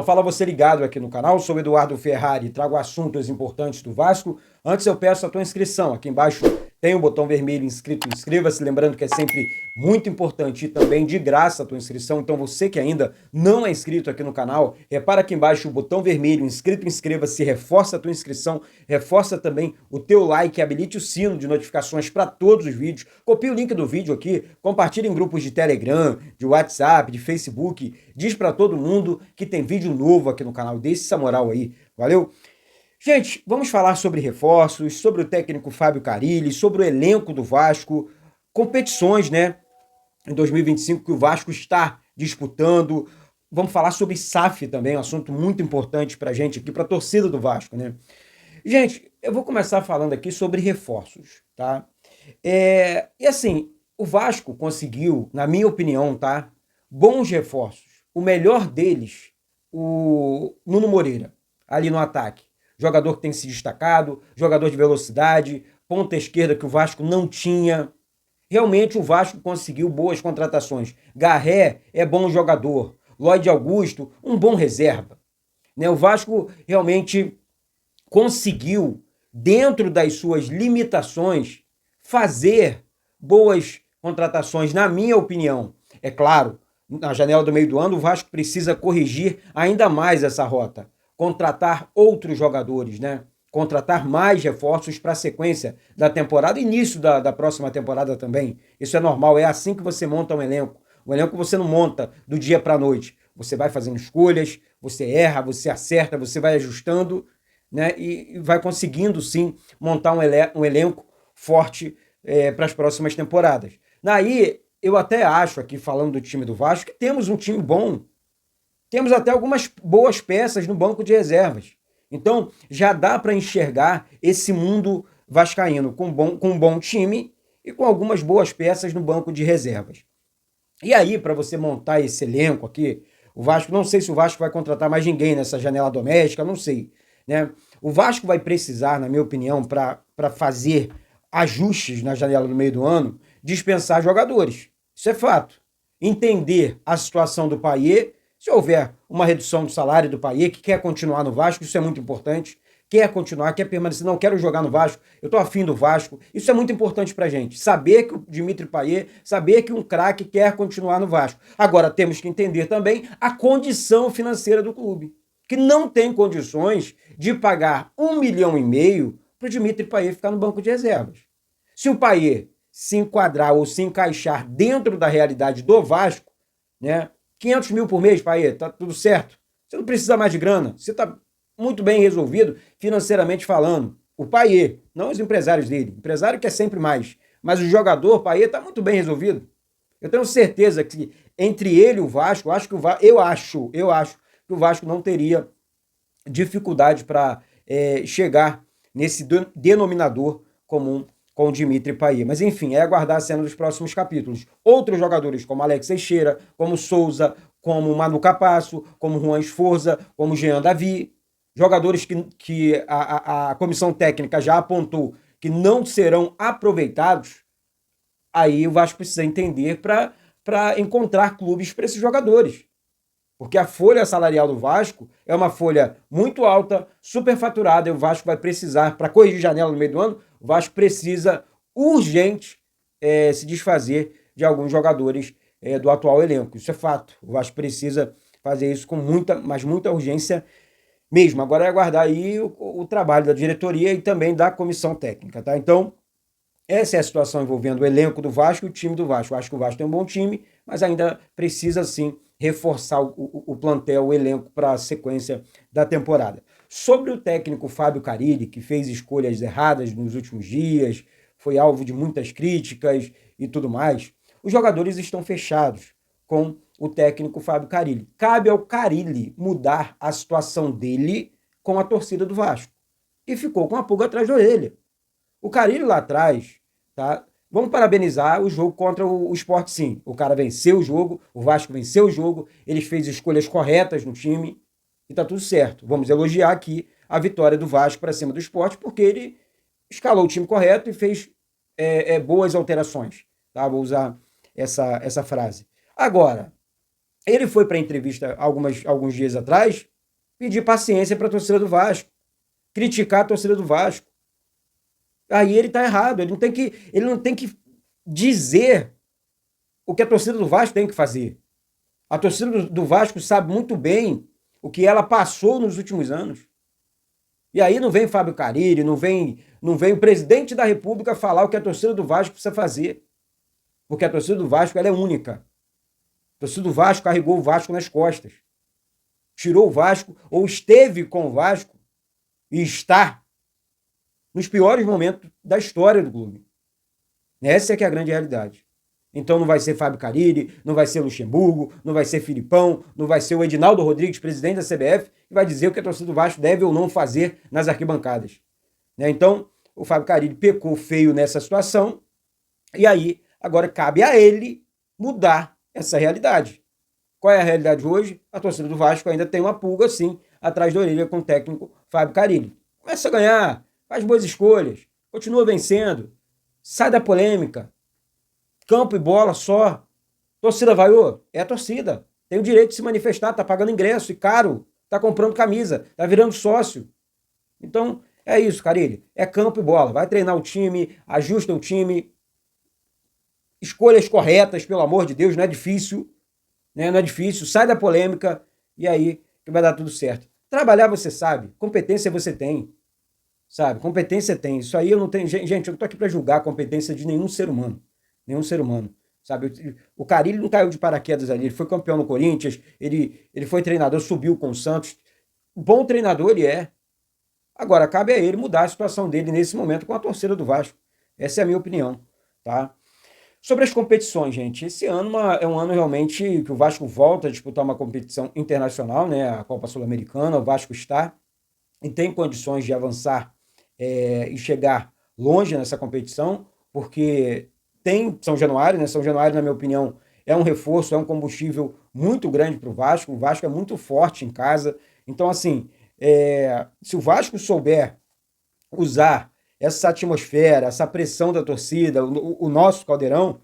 Fala você ligado aqui no canal, sou Eduardo Ferrari e trago assuntos importantes do Vasco. Antes eu peço a tua inscrição, aqui embaixo tem o botão vermelho inscrito, inscreva-se, lembrando que é sempre muito importante e também de graça a tua inscrição, então você que ainda não é inscrito aqui no canal, repara aqui embaixo o botão vermelho inscrito, inscreva-se, reforça a tua inscrição, reforça também o teu like, habilite o sino de notificações para todos os vídeos, copie o link do vídeo aqui, compartilhe em grupos de Telegram, de WhatsApp, de Facebook, diz para todo mundo que tem vídeo novo aqui no canal, deixe essa moral aí, valeu? Gente, vamos falar sobre reforços, sobre o técnico Fábio Carille, sobre o elenco do Vasco, competições, né, em 2025 que o Vasco está disputando. Vamos falar sobre SAF também, um assunto muito importante pra gente aqui, pra torcida do Vasco, né? Gente, eu vou começar falando aqui sobre reforços, tá? E assim, o Vasco conseguiu, na minha opinião, tá, bons reforços. O melhor deles, o Nuno Moreira, ali no ataque. Jogador que tem se destacado, jogador de velocidade, ponta esquerda que o Vasco não tinha. Realmente o Vasco conseguiu boas contratações. Garré é bom jogador. Lloyd Augusto, um bom reserva. Né? O Vasco realmente conseguiu, dentro das suas limitações, fazer boas contratações, na minha opinião. É claro, na janela do meio do ano, o Vasco precisa corrigir ainda mais essa rota. Contratar outros jogadores, né? Contratar mais reforços para a sequência da temporada, início da próxima temporada também. Isso é normal, é assim que você monta um elenco. O elenco você não monta do dia para a noite. Você vai fazendo escolhas, você erra, você acerta, você vai ajustando, né? E vai conseguindo, sim, montar um elenco forte para as próximas temporadas. Daí, eu até acho, aqui falando do time do Vasco, que temos um time bom. Temos até algumas boas peças no banco de reservas. Então, já dá para enxergar esse mundo vascaíno com um bom time e com algumas boas peças no banco de reservas. E aí, para você montar esse elenco aqui, o Vasco, não sei se o Vasco vai contratar mais ninguém nessa janela doméstica, não sei. Né? O Vasco vai precisar, na minha opinião, para fazer ajustes na janela do meio do ano, dispensar jogadores. Isso é fato. Entender a situação do Payet. Se houver uma redução do salário do Payet, que quer continuar no Vasco, isso é muito importante, quer continuar, quer permanecer, não quero jogar no Vasco, eu estou afim do Vasco, isso é muito importante pra gente, saber que o Dimitri Payet, saber que um craque quer continuar no Vasco. Agora, temos que entender também a condição financeira do clube, que não tem condições de pagar 1,5 milhão para o Dimitri Payet ficar no banco de reservas. Se o Payet se enquadrar ou se encaixar dentro da realidade do Vasco, né, 500 mil por mês, Payet, tá tudo certo. Você não precisa mais de grana. Você tá muito bem resolvido financeiramente falando. O Payet, não os empresários dele. O empresário quer sempre mais. Mas o jogador, Payet, tá muito bem resolvido. Eu tenho certeza que entre ele e o Vasco, eu acho que o Vasco não teria dificuldade para chegar nesse denominador comum com o Dimitri Payet. Mas enfim, é aguardar a cena dos próximos capítulos. Outros jogadores como Alex Teixeira, como Souza, como Manu Capasso, como Juan Esforza, como Jean Davi, jogadores que a comissão técnica já apontou que não serão aproveitados, aí o Vasco precisa entender para encontrar clubes para esses jogadores. Porque a folha salarial do Vasco é uma folha muito alta, superfaturada, e o Vasco vai precisar, para corrigir janela no meio do ano, o Vasco precisa urgente se desfazer de alguns jogadores do atual elenco. Isso é fato. O Vasco precisa fazer isso com mas muita urgência mesmo. Agora é aguardar aí o trabalho da diretoria e também da comissão técnica, tá? Então, essa é a situação envolvendo o elenco do Vasco e o time do Vasco. Eu acho que o Vasco tem um bom time, mas ainda precisa, sim, reforçar o plantel, o elenco para a sequência da temporada. Sobre o técnico Fábio Carille, que fez escolhas erradas nos últimos dias, foi alvo de muitas críticas e tudo mais, os jogadores estão fechados com o técnico Fábio Carille. Cabe ao Carille mudar a situação dele com a torcida do Vasco. E ficou com a pulga atrás da orelha. O Carille lá atrás, tá? Vamos parabenizar o jogo contra o Sport, sim. O cara venceu o jogo, o Vasco venceu o jogo, ele fez escolhas corretas no time e tá tudo certo. Vamos elogiar aqui a vitória do Vasco para cima do Sport, porque ele escalou o time correto e fez boas alterações. Tá? Vou usar essa frase. Agora, Ele foi para a entrevista alguns dias atrás pedir paciência para a torcida do Vasco, criticar a torcida do Vasco. Aí ele está errado, ele não tem que dizer o que a torcida do Vasco tem que fazer. A torcida do Vasco sabe muito bem o que ela passou nos últimos anos. E aí não vem Fábio Carille, não vem o presidente da República falar o que a torcida do Vasco precisa fazer. Porque a torcida do Vasco ela é única. A torcida do Vasco carregou o Vasco nas costas. Tirou o Vasco, ou esteve com o Vasco, e está nos piores momentos da história do clube. Essa é que é a grande realidade. Então não vai ser Fábio Carille, não vai ser Luxemburgo, não vai ser Filipão, não vai ser o Edinaldo Rodrigues, presidente da CBF, que vai dizer o que a torcida do Vasco deve ou não fazer nas arquibancadas. Então, o Fábio Carille pecou feio nessa situação, e aí agora cabe a ele mudar essa realidade. Qual é a realidade hoje? A torcida do Vasco ainda tem uma pulga, sim, atrás da orelha com o técnico Fábio Carille. Começa a ganhar, faz boas escolhas, continua vencendo, sai da polêmica, campo e bola só. Torcida vaiou? É a torcida. Tem o direito de se manifestar, tá pagando ingresso e caro, tá comprando camisa, tá virando sócio. Então, é isso, Carille. É campo e bola. Vai treinar o time, ajusta o time, escolhas corretas, pelo amor de Deus, não é difícil. Né? Não é difícil, sai da polêmica e aí que vai dar tudo certo. Trabalhar você sabe, competência você tem, sabe? Competência tem. Isso aí eu não tenho... Gente, eu não tô aqui para julgar a competência de nenhum ser humano. Nenhum ser humano, sabe? O Carille não caiu de paraquedas ali, ele foi campeão no Corinthians, ele foi treinador, subiu com o Santos. Bom treinador ele é. Agora, cabe a ele mudar a situação dele nesse momento com a torcida do Vasco. Essa é a minha opinião, tá? Sobre as competições, gente, esse ano é um ano realmente que o Vasco volta a disputar uma competição internacional, né? A Copa Sul-Americana, o Vasco está e tem condições de avançar e chegar longe nessa competição, porque tem São Januário, né? São Januário, na minha opinião, é um reforço, é um combustível muito grande para o Vasco é muito forte em casa, então assim, se o Vasco souber usar essa atmosfera, essa pressão da torcida, o nosso Caldeirão,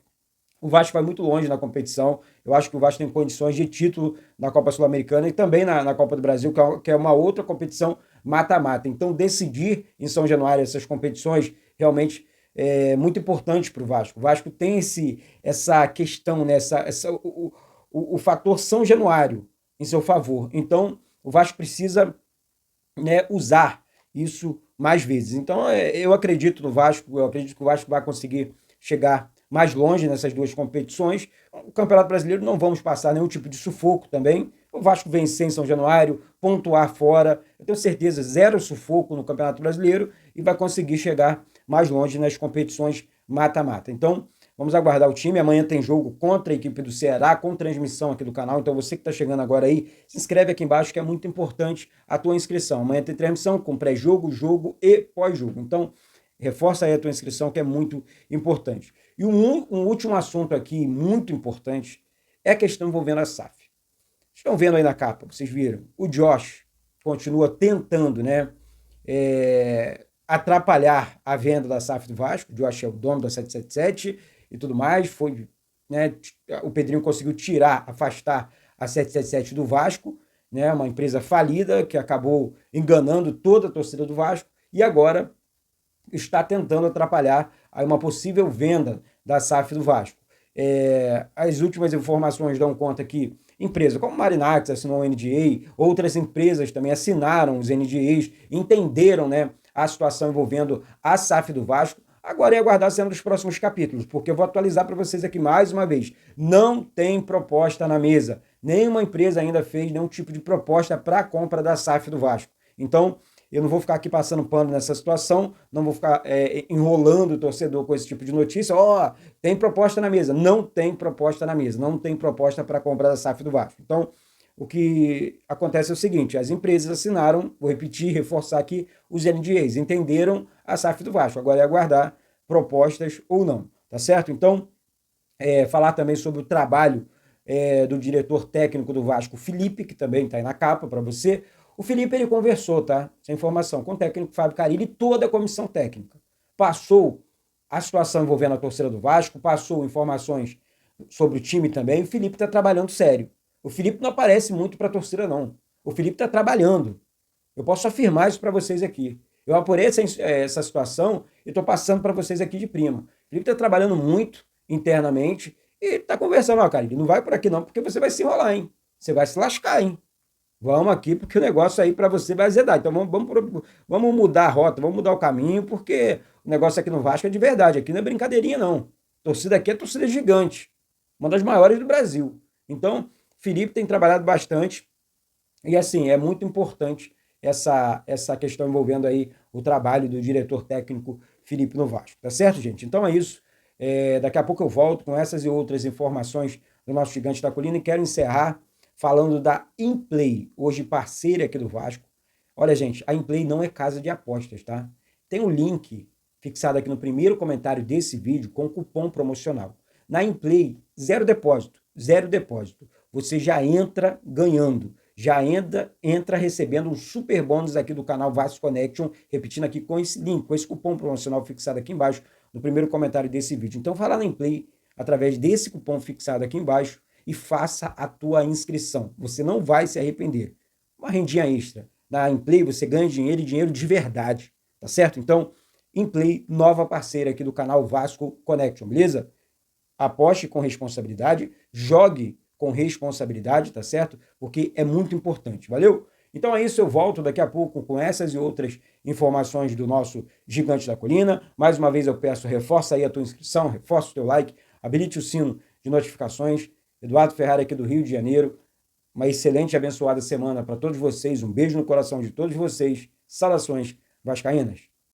o Vasco vai muito longe na competição. Eu acho que o Vasco tem condições de título na Copa Sul-Americana e também na Copa do Brasil, que é uma outra competição mata-mata. Então, decidir em São Januário essas competições realmente é muito importante para o Vasco. O Vasco tem essa questão, né, o fator São Januário em seu favor. Então, o Vasco precisa, né, usar isso mais vezes. Então, eu acredito no Vasco, eu acredito que o Vasco vai conseguir chegar mais longe nessas duas competições. O Campeonato Brasileiro não vamos passar nenhum tipo de sufoco também. O Vasco vencer em São Januário, pontuar fora, eu tenho certeza, zero sufoco no Campeonato Brasileiro e vai conseguir chegar mais longe nas competições mata-mata. Então, vamos aguardar o time. Amanhã tem jogo contra a equipe do Ceará, com transmissão aqui do canal. Então, você que está chegando agora aí, se inscreve aqui embaixo, que é muito importante a tua inscrição. Amanhã tem transmissão com pré-jogo, jogo e pós-jogo. Então, reforça aí a tua inscrição, que é muito importante. E um último assunto aqui, muito importante, é a questão envolvendo a SAF. Estão vendo aí na capa, vocês viram? O Josh continua tentando, né, atrapalhar a venda da SAF do Vasco. O Josh é o dono da 777 e tudo mais. Foi, né, o Pedrinho conseguiu afastar a 777 do Vasco, né, uma empresa falida que acabou enganando toda a torcida do Vasco e agora está tentando atrapalhar aí uma possível venda da SAF do Vasco. As últimas informações dão conta que empresas como Marinax assinou um NDA, outras empresas também assinaram os NDAs, entenderam, né, a situação envolvendo a SAF do Vasco. Agora é aguardar cena dos próximos capítulos, porque eu vou atualizar para vocês aqui mais uma vez. Não tem proposta na mesa. Nenhuma empresa ainda fez nenhum tipo de proposta para a compra da SAF do Vasco. Então, eu não vou ficar aqui passando pano nessa situação, não vou ficar enrolando o torcedor com esse tipo de notícia. Tem proposta na mesa. Não tem proposta na mesa. Não tem proposta para a compra da SAF do Vasco. Então, o que acontece é o seguinte, as empresas assinaram, vou repetir, reforçar aqui, os NDAs, entenderam a SAF do Vasco. Agora é aguardar propostas ou não, tá certo? Então, falar também sobre o trabalho do diretor técnico do Vasco, Felipe, que também está aí na capa para você. O Felipe, ele conversou, tá? Essa informação, com o técnico Fábio Carille e toda a comissão técnica. Passou a situação envolvendo a torcida do Vasco, passou informações sobre o time também. O Felipe está trabalhando sério. O Felipe não aparece muito para a torcida, não. O Felipe está trabalhando. Eu posso afirmar isso para vocês aqui. Eu apurei essa situação e estou passando para vocês aqui de prima. O Felipe está trabalhando muito internamente e está conversando. Ó, cara, ele não vai por aqui não, porque você vai se enrolar, hein? Você vai se lascar, hein? Vamos aqui, porque o negócio aí para você vai azedar. Então vamos mudar a rota, vamos mudar o caminho, porque o negócio aqui no Vasco é de verdade. Aqui não é brincadeirinha, não. A torcida aqui é torcida gigante. Uma das maiores do Brasil. Então, Felipe tem trabalhado bastante. E assim, é muito importante essa questão envolvendo aí o trabalho do diretor técnico Felipe no Vasco. Tá certo, gente? Então é isso. Daqui a pouco eu volto com essas e outras informações do nosso Gigante da Colina e quero encerrar falando da Implay, hoje parceira aqui do Vasco. Olha, gente, a Implay não é casa de apostas, tá? Tem um link fixado aqui no primeiro comentário desse vídeo com cupom promocional. Na Implay, zero depósito. Você já entra ganhando, já entra recebendo um super bônus aqui do canal Vasco Connection, repetindo aqui com esse link, com esse cupom promocional fixado aqui embaixo no primeiro comentário desse vídeo. Então, vai lá na Implay, através desse cupom fixado aqui embaixo, e faça a tua inscrição. Você não vai se arrepender. Uma rendinha extra. Na Implay você ganha dinheiro e dinheiro de verdade, tá certo? Então, Implay, nova parceira aqui do canal Vasco Connection, beleza? Aposte com responsabilidade, jogue com responsabilidade, tá certo? Porque é muito importante, valeu? Então é isso, eu volto daqui a pouco com essas e outras informações do nosso Gigante da Colina. Mais uma vez eu peço, reforça aí a tua inscrição, reforça o teu like, habilite o sino de notificações. Eduardo Ferrari aqui do Rio de Janeiro. Uma excelente e abençoada semana para todos vocês. Um beijo no coração de todos vocês. Saudações vascaínas.